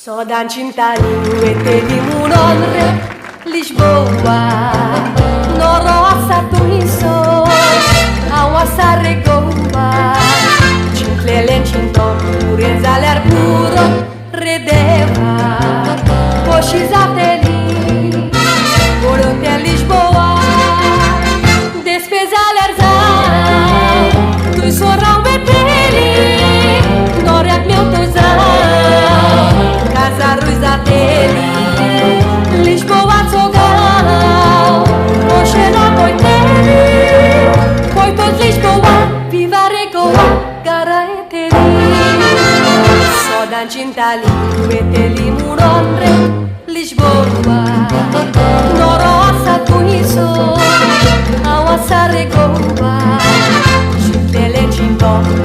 Só dan cinta-Mu ete limunonre Lisboa Norosa tuhiso Awasa regoa Cintlele cinton Urenzalear puro Redeva Poșizateli Volunte Lisboa Despezalear zau Tu sorau beteli Noreac meu tozau Casa Ruizateli Lisboa țogau Oșena poiteli Poi tot Lisboa Viva regoa Gara eteli Sodan cintali Eteli muronre Lisboa Norosa tuhiso Awasa regoa Cintlele cinton